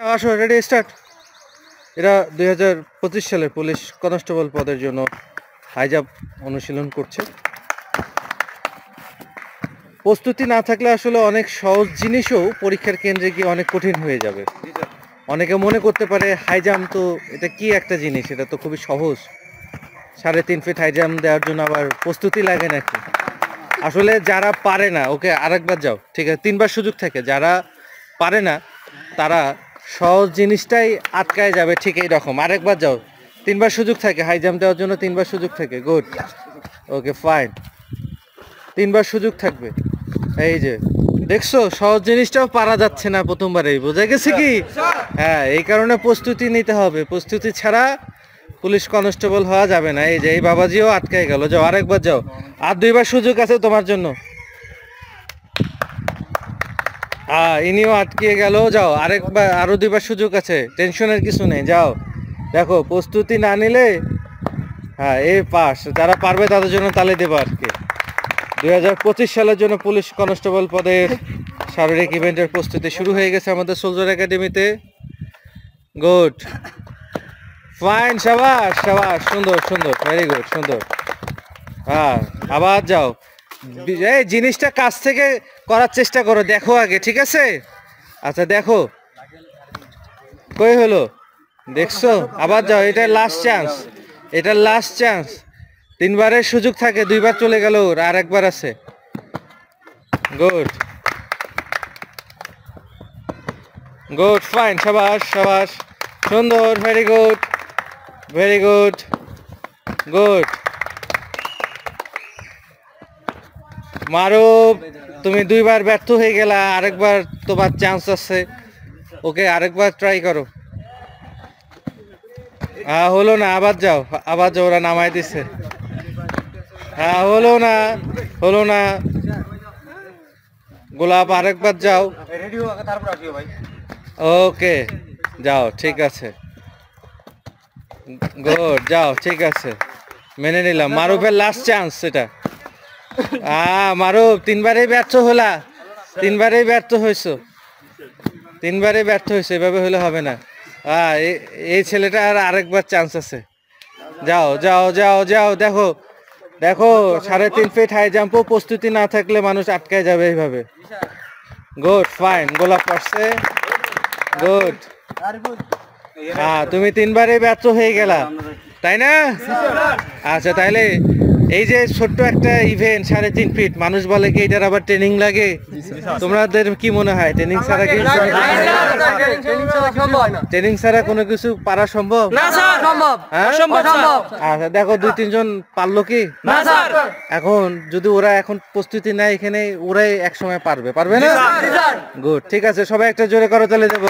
আসো, ready, start. এরা 2025 সালের পুলিশ কনস্টেবল পদের জন্য হাই জাম্প অনুশীলন করছে। প্রস্তুতি না থাকলে আসলে অনেক সহজ জিনিসও পরীক্ষার কেন্দ্রে গিয়ে অনেক কঠিন হয়ে যাবে। অনেকে মনে করতে পারে হাই জাম্প তো এটা কি একটা জিনিস, এটা তো খুবই সহজ, 3.5 ফিট হাই জাম্প দেওয়ার জন্য আবার প্রস্তুতি লাগে নাকি? আসলে যারা পারে না, ওকে আরেকবার যাও, ঠিক আছে, 3বার সুযোগ থাকে। যারা পারে না তারা সহজ জিনিসটাই আটকায় যাবে, ঠিক এইরকম। আরেকবার যাও, 3বার সুযোগ থাকে হাই জাম্প দেওয়ার জন্য, 3বার সুযোগ থাকে। গুড, ওকে, ফাইন, 3বার সুযোগ থাকবে। এই যে দেখছো, সহজ জিনিসটাও পারা যাচ্ছে না প্রথমবারেই, বোঝা গেছে কি? হ্যাঁ, এই কারণে প্রস্তুতি নিতে হবে। প্রস্তুতি ছাড়া পুলিশ কনস্টেবল হওয়া যাবে না। এই যে এই বাবাজিও আটকায় গেল, যাও আরেকবার যাও, আর 2বার সুযোগ আছে তোমার জন্য। ইনিও আটকে গেল, যাও আরেকবার, আরো 2বার সুযোগ আছে, টেনশনের কিছু নেই, যাও। দেখো, প্রস্তুতি না নিলে এই পাস। যারা পারবে তাদের জন্য তালি দেবো আর কি। 2025 সালের জন্য পুলিশ কনস্টেবল পদের শারীরিক ইভেন্টের প্রস্তুতি শুরু হয়ে গেছে আমাদের সোলজার একাডেমিতে। গুড, ফাইন, সাবাস সাবাস, সুন্দর সুন্দর, ভেরি গুড, সুন্দর। আবার যাও, এই জিনিসটা কাছ থেকে করার চেষ্টা করো, দেখো আগে, ঠিক আছে? আচ্ছা, দেখো কই হলো, দেখছো? আবার যাও, এটা লাস্ট চান্স, এটা লাস্ট চান্স। 3বারের সুযোগ থাকে, 2বার চলে গেল, ওর আর একবার আছে। গুড গুড, ফাইন, সাবাস সাবাস, সুন্দর, very good, very good, good. মারো, তুমি 2বার ব্যর্থ হয়ে গেলা, আরেকবার তোমার চান্স আছে, ওকে আরেকবার ট্রাই করো। হলো না, আবার যাও, আবার যাও, ওরা নামাই দিছে। হলো না, হলো না, গোলাপ, আরেকবার যাও। ওকে, যাও, ঠিক আছে, গুড, যাও, ঠিক আছে, মেনে নিলাম। মারুফের লাস্ট চান্স এটা। মারুফ, 3বারেই ব্যর্থ হলা, 3বারেই ব্যর্থ হয়েছো, 3বারেই ব্যর্থ হয়েছে, এভাবে হলে হবে না। এই ছেলেটা আর আরেকবার চান্স আছে, যাও যাও যাও যাও। দেখো দেখো, 3.5 ফিট হাই জাম্পও প্রস্তুতি না থাকলে মানুষ আটকায় যাবে এইভাবে। গুড, ফাইন, গোলাপ পারছে, গুড। তুমি 3বারেই ব্যর্থ হয়ে গেলা, তাই না? আচ্ছা, তাইলে এই যে ছোট্ট একটা ইভেন্ট, 3.5 ফিট, মানুষ বলে কি এটার আবার ট্রেনিং লাগে? তোমাদের কি মনে হয়, ট্রেনিং ছাড়া কি, ট্রেনিং ছাড়া কোনো কিছু পারা সম্ভব না? আচ্ছা, দেখো 2-3 জন পারলো কি না? এখন যদি ওরা এখন প্রস্তুতি নেয় এখানে, ওরাই এক সময় পারবে, পারবে না? গুড, ঠিক আছে, সবাই একটা জোরে করো, তাহলে যাবো।